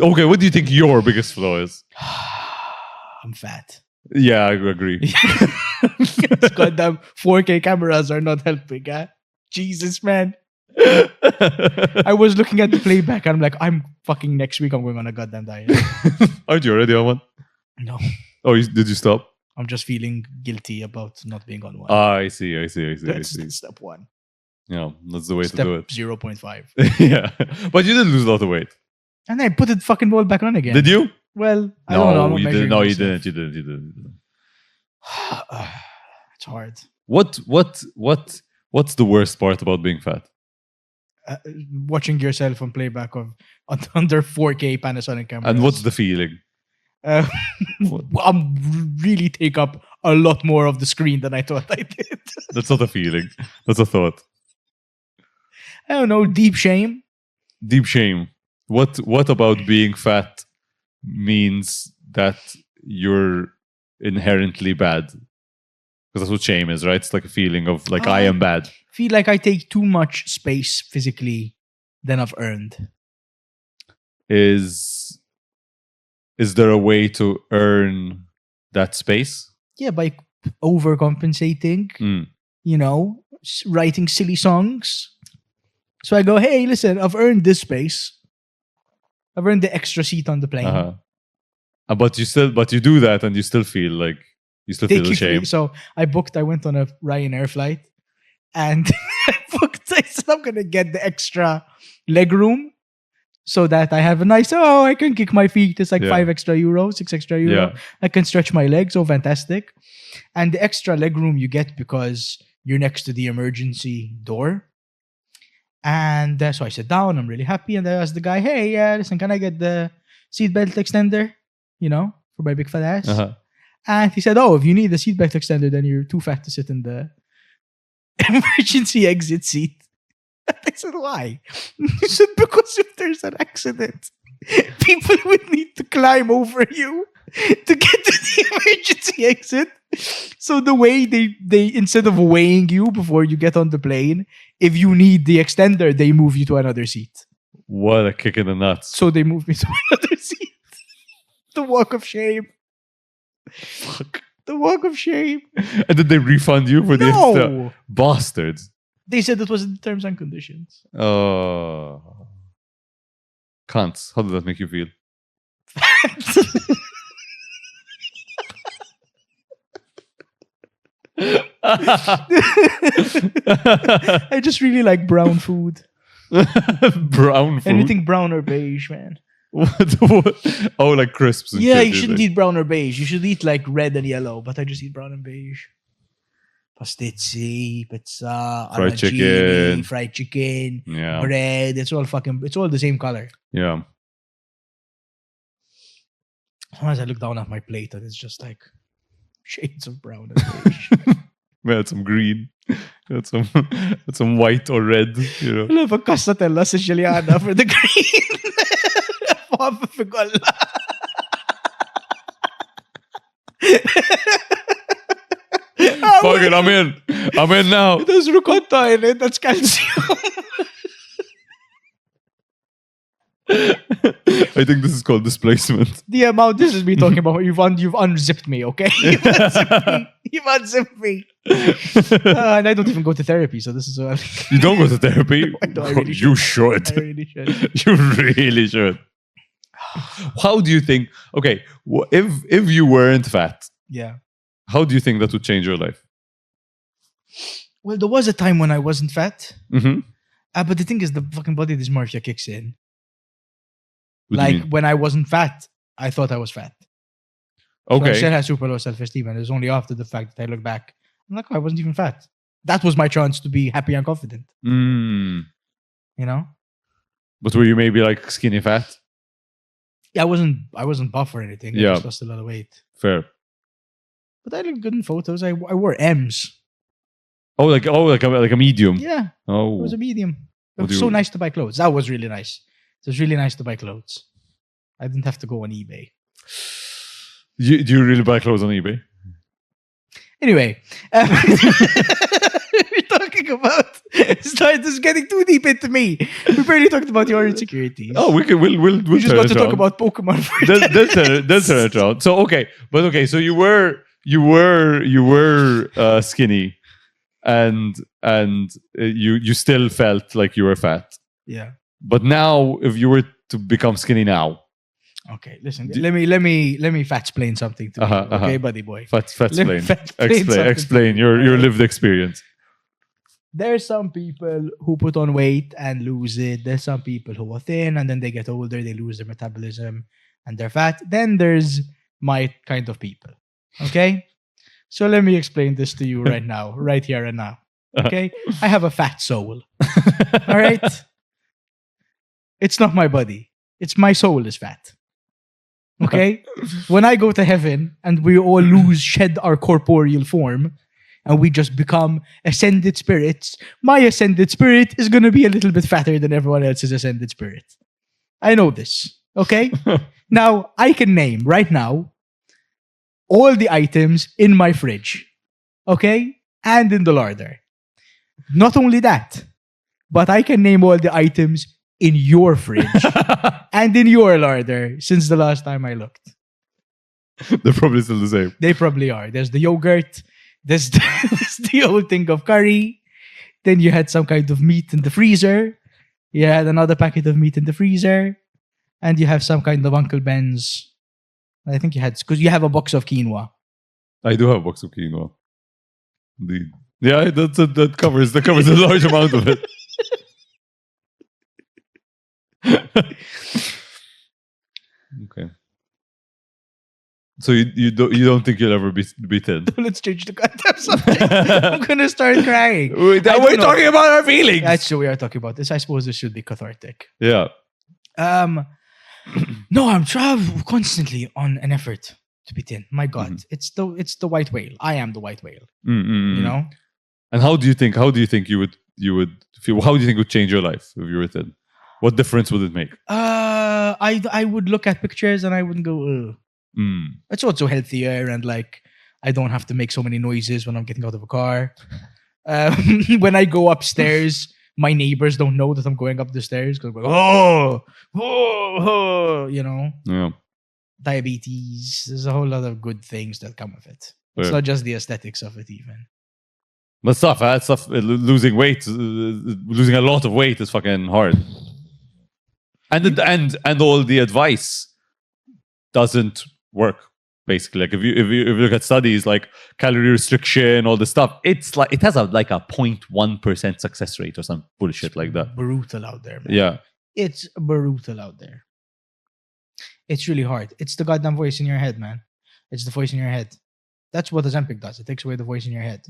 Okay, what do you think your biggest flaw is? I'm fat. Yeah, I agree. These goddamn 4K cameras are not helping, huh? Jesus, man. I was looking at the playback and I'm like, next week I'm going on a goddamn diet. Aren't you already on one? No. Oh, did you stop? I'm just feeling guilty about not being on one. I see. That's step one. Yeah, that's the way Step to do it. 0.5. Yeah. But you did lose a lot of weight. And I put it fucking all back on again. Did you? Well, I don't know. I'm not you didn't. measuring No, you myself. didn't. It's hard. What's the worst part about being fat? Watching yourself on playback of under 4K Panasonic cameras. And what's the feeling? I'm really take up a lot more of the screen than I thought I did. That's not a feeling. That's a thought. I don't know. Deep shame. Deep shame. What about being fat means that you're inherently bad? Because that's what shame is, right? It's like a feeling of like I am bad. Feel like I take too much space physically than I've earned. Is there a way to earn that space? Yeah, by overcompensating. You know, writing silly songs. So I go, hey, listen, I've earned this space. I've earned the extra seat on the plane. But you do that and you still feel like you still feel ashamed. So I went on a Ryanair flight and I said I'm gonna get the extra leg room so that I have a nice, I can kick my feet. It's like €5 extra, €6 extra. Yeah. I can stretch my legs. Oh, fantastic. And the extra leg room you get because you're next to the emergency door. And so I sit down, I'm really happy. And I asked the guy, hey, listen, can I get the seatbelt extender? You know, for my big fat ass. And he said, if you need the seatbelt extender, then you're too fat to sit in the emergency exit seat. And I said, why? He said, because if there's an accident, people would need to climb over you to get to the emergency exit. So the way they instead of weighing you before you get on the plane, if you need the extender, they move you to another seat. What a kick in the nuts. So they moved me to another seat. The walk of shame. Fuck. The walk of shame. And did they refund you for the extra? Bastards. They said it was in the terms and conditions. Oh. Cunts. How did that make you feel? I just really like brown food. Brown food? Anything brown or beige, man. What? Oh, like crisps and shit, you shouldn't eat brown or beige. You should eat like red and yellow, but I just eat brown and beige. Pasticci, pizza, fried chicken, bread. It's all the same color. Yeah. Sometimes I look down at my plate and it's just like shades of brown and beige. We had some green. We had some white or red, you know. I love a castatella siciliana for the green. Fuck it, I'm in now. There's ricotta in it. That's calcium. I think this is called displacement. The amount this is me talking about, you've unzipped me, okay? You've unzipped me. And I don't even go to therapy, so this is You don't go to therapy? I really you should. I really should. You really should. How do you think? Okay, if you weren't fat, how do you think that would change your life? Well, there was a time when I wasn't fat, Mm-hmm. but the thing is, the fucking body dysmorphia kicks in. Like when I wasn't fat, I thought I was fat. Okay. So I still had super low self-esteem, and it was only after the fact that I look back, I'm like, I wasn't even fat. That was my chance to be happy and confident. You know? But were you maybe like skinny fat? Yeah, I wasn't buff or anything. I just lost a lot of weight. Fair. But I looked good in photos. I wore M's. Oh, like a medium. Yeah. Oh. It was a medium. It was so nice to buy clothes. That was really nice. It was really nice to buy clothes. I didn't have to go on eBay. Do you really buy clothes on eBay? Anyway, we're talking about This is getting too deep into me. We barely talked about your insecurities. Oh, we'll we just turn got it to talk around. about Pokemon for They'll turn it around. So so you were skinny, and you still felt like you were fat. Yeah. But now, if you were to become skinny now, Okay, listen. Let me fat-splain something to you, okay, buddy boy. explain, something explain to you. your lived experience. There's some people who put on weight and lose it. There's some people who are thin and then they get older, they lose their metabolism and they're fat. Then there's my kind of people. Okay? So let me explain this to you right now, right here and now. Okay? I have a fat soul. All right? It's not my body. It's my soul is fat. Okay? When I go to heaven and we all shed our corporeal form, and we just become ascended spirits, my ascended spirit is going to be a little bit fatter than everyone else's ascended spirit. I know this. Okay? Now, I can name right now all the items in my fridge. Okay? And in the larder. Not only that, but I can name all the items in your fridge and in your larder since the last time I looked. They're probably still the same. They probably are. There's the yogurt. There's the old thing of curry. Then you had some kind of meat in the freezer. You had another packet of meat in the freezer. And you have some kind of Uncle Ben's. I think you had, because you have a box of quinoa. I do have a box of quinoa. Indeed. Yeah, that covers a large amount of it. Okay. So you don't think you'll ever be thin? Let's change the goddamn subject. I'm gonna start crying. We're talking about our feelings. That's true. We are talking about this. I suppose this should be cathartic. Yeah. No, I'm trying constantly on an effort to be thin. My God, it's the white whale. I am the white whale. You know. And how do you think you would feel? How do you think it would change your life if you were thin? What difference would it make? I would look at pictures and I wouldn't go, ugh. It's also healthier and like I don't have to make so many noises when I'm getting out of a car. When I go upstairs, my neighbors don't know that I'm going up the stairs because you know. Yeah. Diabetes. There's a whole lot of good things that come with it. It's Yeah. not just the aesthetics of it even. But stuff. Losing weight, losing a lot of weight is fucking hard. And all the advice doesn't work. Basically, like if you look at studies like calorie restriction, all this stuff, it's like it has a 0.1% success rate or some bullshit like that. Brutal out there, man. Yeah, It's brutal out there. It's really hard. It's the goddamn voice in your head, man. It's the voice in your head. That's what Ozempic does. It takes away the voice in your head.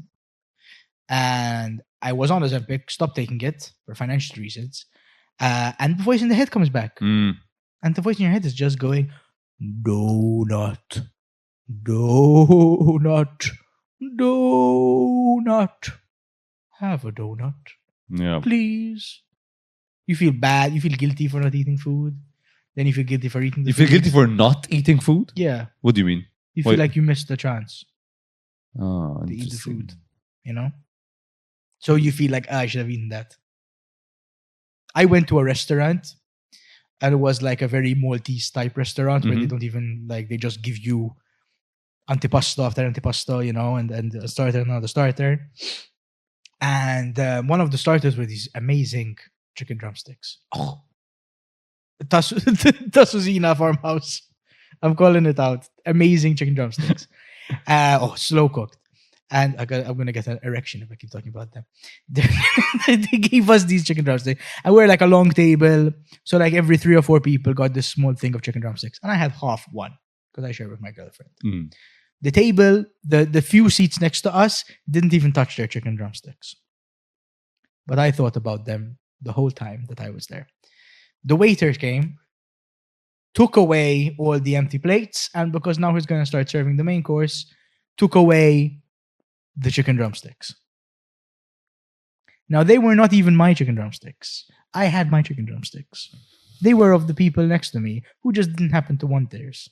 And I was on Ozempic, stopped taking it for financial reasons. And the voice in the head comes back. And the voice in your head is just going, donut, donut, donut. Have a donut. yeah. Please. You feel bad. You feel guilty for not eating food. Then you feel guilty for eating the You food. feel guilty for not eating food? Yeah. What do you mean? You feel like you missed the chance Oh, to eat the interesting. food. You know? So you feel like, I should have eaten that. I went to a restaurant and it was like a very Maltese type restaurant where they don't even they just give you antipasto after antipasto, you know, and a starter, another starter. And one of the starters were these amazing chicken drumsticks. Oh, Tasuzina Farmhouse. I'm calling it out. Amazing chicken drumsticks. Slow cooked. And I'm going to get an erection if I keep talking about them. They gave us these chicken drumsticks. And we're like a long table. So like every 3 or 4 people got this small thing of chicken drumsticks. And I had half one because I shared with my girlfriend. The table, the few seats next to us didn't even touch their chicken drumsticks. But I thought about them the whole time that I was there. The waiter came, took away all the empty plates. And because now he's going to start serving the main course, took away the chicken drumsticks. Now, they were not even my chicken drumsticks. I had my chicken drumsticks. They were of the people next to me who just didn't happen to want theirs.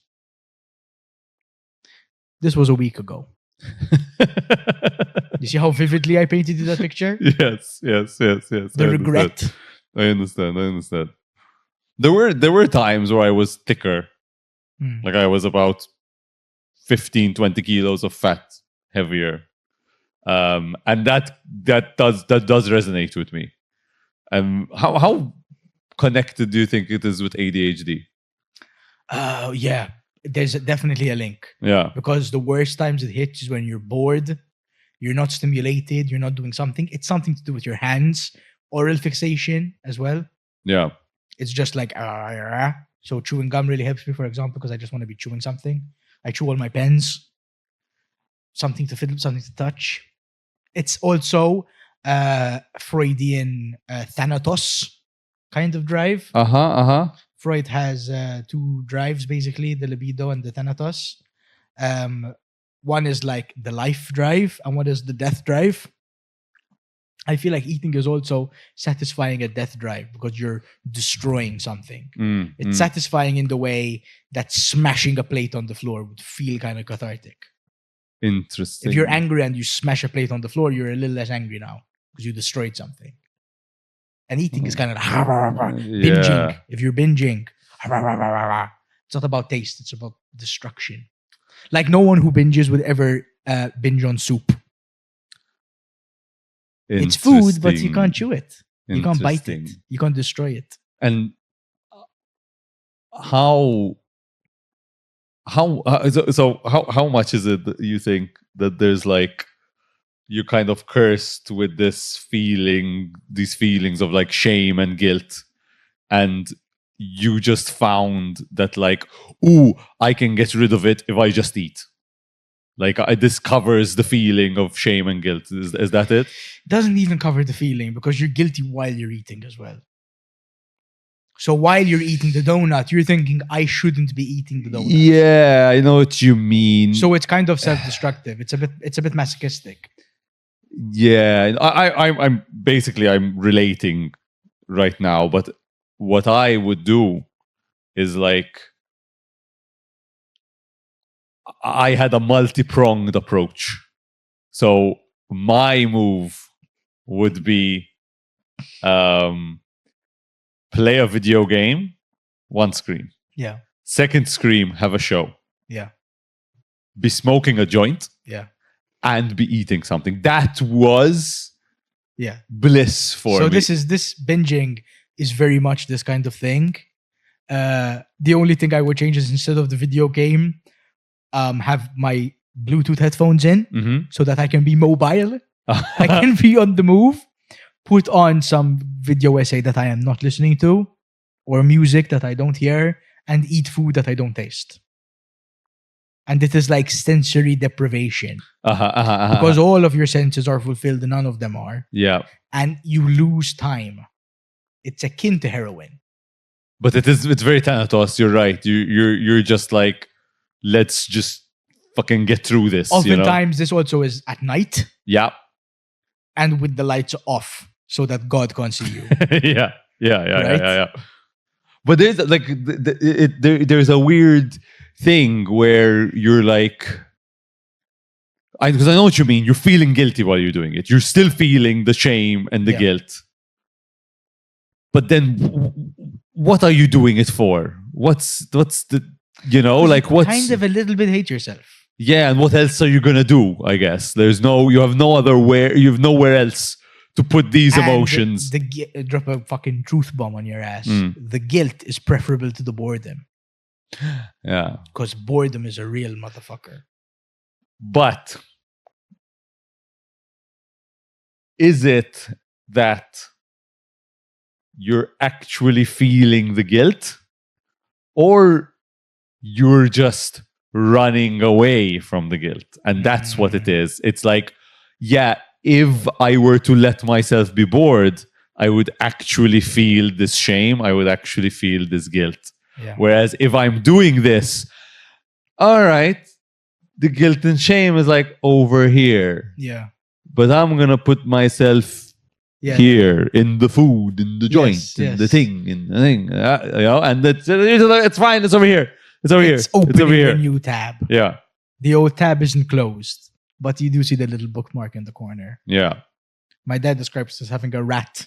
This was a week ago. You see how vividly I painted you that picture? Yes. The regret. I understand. There were times where I was thicker. Hmm. Like I was about 15, 20 kilos of fat heavier. And that does resonate with me. How connected do you think it is with ADHD? Yeah, there's definitely a link. Yeah. Because the worst times it hits is when you're bored, you're not stimulated, you're not doing something. It's something to do with your hands, oral fixation as well. Yeah. It's just like, so chewing gum really helps me, for example, because I just want to be chewing something. I chew all my pens, something to fiddle, something to touch. It's also Freudian Thanatos kind of drive. Freud has two drives, basically, the libido and the thanatos. One is like the life drive and one is the death drive. I feel like eating is also satisfying a death drive because you're destroying something. It's satisfying in the way that smashing a plate on the floor would feel kind of cathartic. Interesting. If you're angry and you smash a plate on the floor, you're a little less angry now because you destroyed something. And eating is kind of binging. If you're binging, it's not about taste, it's about destruction. Like no one who binges would ever binge on soup. It's food, but you can't chew it. You can't bite it. You can't destroy it. And how much is it that you think that there's like you're kind of cursed with these feelings of like shame and guilt, and you just found that like, ooh, I can get rid of it if I just eat. Like this covers the feeling of shame and guilt. Is that it? It doesn't even cover the feeling because you're guilty while you're eating as well. So while you're eating the donut, you're thinking, I shouldn't be eating the donut. Yeah, I know what you mean. So it's kind of self-destructive. It's a bit masochistic. Yeah, I'm basically relating right now, but what I would do is like I had a multi-pronged approach. So my move would be play a video game, one screen. Yeah. Second screen, have a show. Yeah. Be smoking a joint. Yeah. And be eating something. That was bliss for me. So this binging is very much this kind of thing. The only thing I would change is instead of the video game, have my Bluetooth headphones in so that I can be mobile. I can be on the move. Put on some video essay that I am not listening to, or music that I don't hear, and eat food that I don't taste. And it is like sensory deprivation. Because all of your senses are fulfilled and none of them are. Yeah. And you lose time. It's akin to heroin. But it's very Thanatos, you're right. You're just like, let's just fucking get through this. Oftentimes this also is at night. Yeah. And with the lights off so that God can't see you. Yeah. But there's like there's a weird thing where you're like, because I know what you mean. You're feeling guilty while you're doing it. You're still feeling the shame and the guilt. But then, what are you doing it for? What's the like what's kind of a little bit hate yourself. Yeah, and what else are you gonna do? I guess you have nowhere else to put these emotions. Drop a fucking truth bomb on your ass. The guilt is preferable to the boredom. Yeah. Because boredom is a real motherfucker. But is it that you're actually feeling the guilt, or you're just running away from the guilt? And that's what it is. It's like, yeah, if I were to let myself be bored, I would actually feel this shame. I would actually feel this guilt. Yeah. Whereas if I'm doing this, all right, the guilt and shame is like over here. Yeah. But I'm going to put myself here in the food, in the joint, in the thing, and it's fine. It's over here. It's over here. It's opening over here. a new tab. Yeah. The old tab isn't closed. but you do see the little bookmark in the corner. Yeah. My dad describes it as having a rat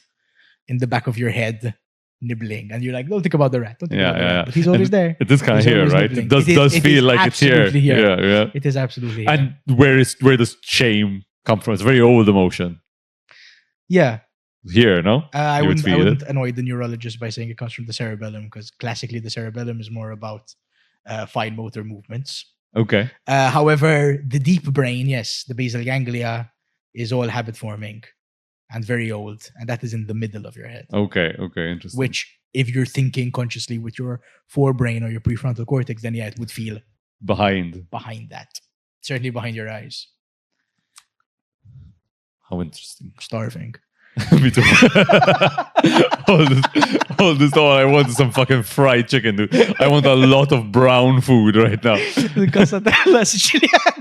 in the back of your head nibbling, and you're like, don't think about the rat. Don't think about the rat. But he's always there. It is kind of He's here, always right? nibbling. It does It feel is like it's here. absolutely here. Yeah. It is absolutely here. And where does shame come from? It's a very old emotion. Yeah. Here, no? I You would feel wouldn't it. annoy the neurologist by saying it comes from the cerebellum, because classically the cerebellum is more about fine motor movements. Okay. However, the deep brain, yes, the basal ganglia, is all habit forming and very old, and that is in the middle of your head. Okay. Interesting. Which, if you're thinking consciously with your forebrain or your prefrontal cortex, then yeah, it would feel behind that. Certainly behind your eyes. How interesting. Starving. Me too. Hold this thought. I want some fucking fried chicken, dude. I want a lot of brown food right now. Casatella siciliana.